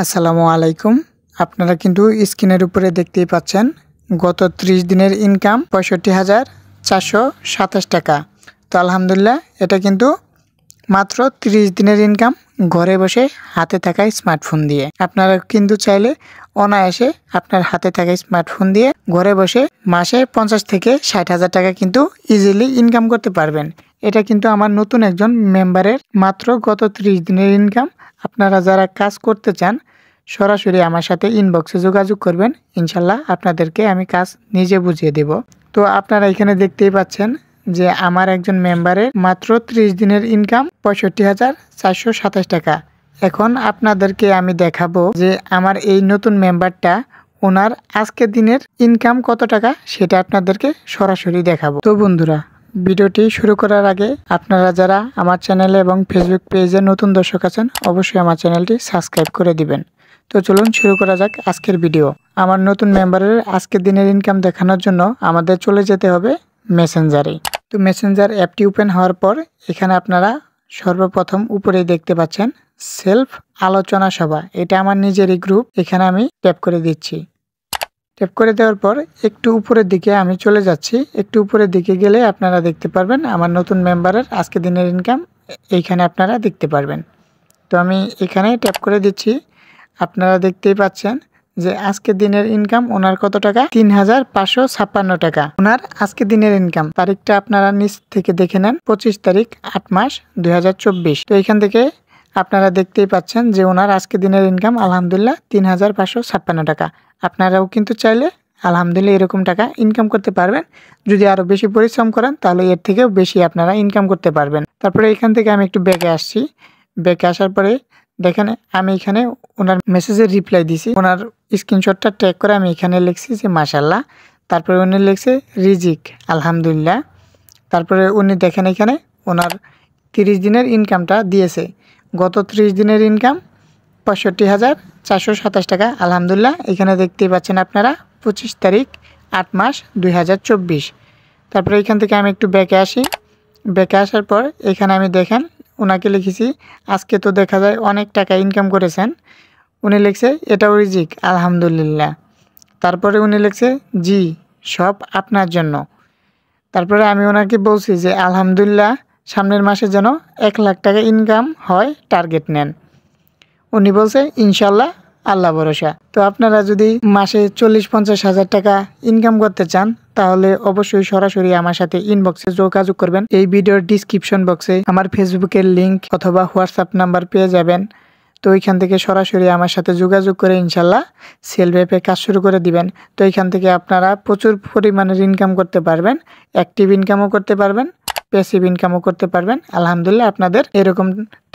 আসসালামু আলাইকুম। আপনারা কিন্তু স্ক্রিনের উপরে দেখতেই পাচ্ছেন গত 30 দিনের ইনকাম ৬৫,৪২৭ টাকা। তো আলহামদুলিল্লাহ এটা কিন্তু মাত্র 30 দিনের ইনকাম ঘরে বসে হাতে থাকা স্মার্টফোন দিয়ে। আপনারা কিন্তু চাইলে অনায়াসে আপনার হাতে থাকা স্মার্টফোন দিয়ে ঘরে বসে মাসে 50 থেকে 60,000 টাকা কিন্তু ইজিলি ইনকাম করতে পারবেন। এটা কিন্তু আমার নতুন একজন মেম্বারের মাত্র গত 30 দিনের ইনকাম। আপনারা যারা কাজ করতে চান সরাসরি আমার সাথে ইনবক্সে যোগাযোগ করবেন, ইনশাল্লাহ আপনাদেরকে আমি কাজ নিজে বুঝিয়ে দেব। তো আপনারা এখানে দেখতেই পাচ্ছেন যে আমার একজন মেম্বারের মাত্র 30 দিনের ইনকাম ৬৫,৪২৭ টাকা। এখন আপনাদেরকে আমি দেখাবো যে আমার এই নতুন মেম্বারটা ওনার আজকের দিনের ইনকাম কত টাকা সেটা আপনাদেরকে সরাসরি দেখাবো। তো বন্ধুরা, ভিডিওটি শুরু করার আগে আপনারা যারা আমার চ্যানেলে এবং ফেসবুক পেজে নতুন দর্শক আছেন অবশ্যই আমার চ্যানেলটি সাবস্ক্রাইব করে দিবেন। তো চলুন শুরু করা যাক আজকের ভিডিও। আমার নতুন মেম্বারের আজকের দিনের ইনকাম দেখানোর জন্য আমাদের চলে যেতে হবে মেসেঞ্জারে। তো মেসেঞ্জার অ্যাপটি ওপেন হওয়ার পর এখানে আপনারা সর্বপ্রথম উপরেই দেখতে পাচ্ছেন সেলফ আলোচনা সভা। এটা আমার নিজেরই গ্রুপ। এখানে আমি ট্যাপ করে দিচ্ছি। ট্যাপ করে দেওয়ার পর একটু উপরের দিকে আমি চলে যাচ্ছি। একটু উপরের দিকে গেলে আপনারা দেখতে পারবেন আমার নতুন মেম্বারের আজকের দিনের ইনকাম এইখানে আপনারা দেখতে পারবেন। তো আমি এখানে ট্যাপ করে দিচ্ছি। আপনারা দেখতেই পাচ্ছেন যে আজকের দিনের ইনকাম ওনার কত টাকা, ৩,৫৫৬ টাকা ওনার আজকের দিনের ইনকাম। তারিখটা আপনারা নিচ থেকে দেখে নেন, 25 তারিখ 8 মাস 2024। তো এখান থেকে আপনারা দেখতেই পাচ্ছেন যে ওনার আজকের দিনের ইনকাম আলহামদুলিল্লাহ ৩,৫৫৬ টাকা। আপনারাও কিন্তু চাইলে আলহামদুলিল্লাহ এরকম টাকা ইনকাম করতে পারবেন। যদি আরো বেশি পরিশ্রম করেন তাহলে এর থেকেও বেশি আপনারা ইনকাম করতে পারবেন। তারপরে এখান থেকে আমি একটু ব্যাকে আসছি। ব্যাকে আসার পরে দেখেন আমি এখানে ওনার মেসেজের রিপ্লাই দিছি। ওনার স্ক্রিনশটটা ট্যাগ করে আমি এখানে লিখছি যে মাশাআল্লাহ। তারপরে উনি লিখছে রিজিক আলহামদুলিল্লাহ। তারপরে উনি দেখেন এখানে ওনার 30 দিনের ইনকামটা দিয়েছে। গত 30 দিনের ইনকাম ৬৫,৪২৭ টাকা আলহামদুলিল্লাহ। এখানে দেখতেই পাচ্ছেন আপনারা 25 তারিখ 8 মাস 2024। তারপরে এখান থেকে আমি একটু ব্যাকে আসি। ব্যাকে আসার পর এখানে আমি দেখেন ওনাকে লিখেছি আজকে তো দেখা যায় অনেক টাকা ইনকাম করেছেন। উনি লিখছে এটাও রিজিক আলহামদুলিল্লাহ। তারপরে উনি লিখছে জি সব আপনার জন্য। তারপরে আমি ওনাকে বলছি যে আলহামদুলিল্লাহ সামনের মাসে যেন 1 লাখ টাকা ইনকাম হয় টার্গেট নেন। উনি বলছে ইনশাল্লাহ আল্লাহ ভরসা। তো আপনারা যদি মাসে 40-50 হাজার টাকা ইনকাম করতে চান তাহলে অবশ্যই সরাসরি আমার সাথে ইনবক্সে যোগাযোগ করবেন। এই ভিডিওর ডিসক্রিপশন বক্সে আমার ফেসবুকের লিঙ্ক অথবা হোয়াটসঅ্যাপ নাম্বার পেয়ে যাবেন। তো ওইখান থেকে সরাসরি আমার সাথে যোগাযোগ করে ইনশাল্লাহ সেল অ্যাপে কাজ শুরু করে দিবেন। তো এইখান থেকে আপনারা প্রচুর পরিমাণের ইনকাম করতে পারবেন, অ্যাক্টিভ ইনকামও করতে পারবেন, প্যাসিভ ইনকামও করতে পারবেন। আলহামদুলিল্লাহ আপনাদের এরকম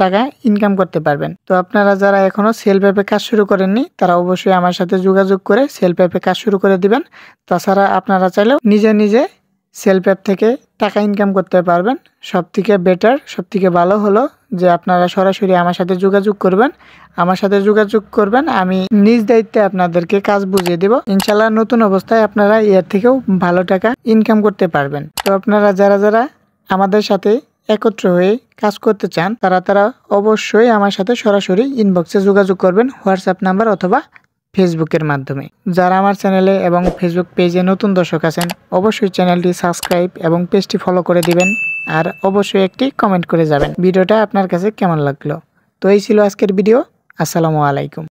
টাকা ইনকাম করতে পারবেন। তো আপনারা যারা এখনো সেলফ অ্যাপে কাজ শুরু করেননি তারা অবশ্যই আমার সাথে যোগাযোগ করে সেলফ অ্যাপে কাজ শুরু করে দিবেন। তাছাড়া আপনারা চাইলেও নিজে নিজে সেলফ অ্যাপ থেকে টাকা ইনকাম করতে পারবেন। সবথেকে বেটার, সবথেকে ভালো হলো যে আপনারা সরাসরি আমার সাথে যোগাযোগ করবেন। আমার সাথে যোগাযোগ করবেন, আমি নিজ দায়িত্বে আপনাদেরকে কাজ বুঝিয়ে দেব। ইনশাল্লাহ নতুন অবস্থায় আপনারা এর থেকেও ভালো টাকা ইনকাম করতে পারবেন। তো আপনারা যারা যারা আমাদের সাথে একত্র হয়ে কাজ করতে চান তারা অবশ্যই আমার সাথে সরাসরি ইনবক্সে যোগাযোগ করবেন হোয়াটসঅ্যাপ নাম্বার অথবা ফেসবুকের মাধ্যমে। যারা আমার চ্যানেলে এবং ফেসবুক পেজে নতুন দর্শক আছেন অবশ্যই চ্যানেলটি সাবস্ক্রাইব এবং পেজটি ফলো করে দিবেন আর অবশ্যই একটি কমেন্ট করে যাবেন ভিডিওটা আপনার কাছে কেমন লাগলো। তো এই ছিল আজকের ভিডিও। আসসালামু আলাইকুম।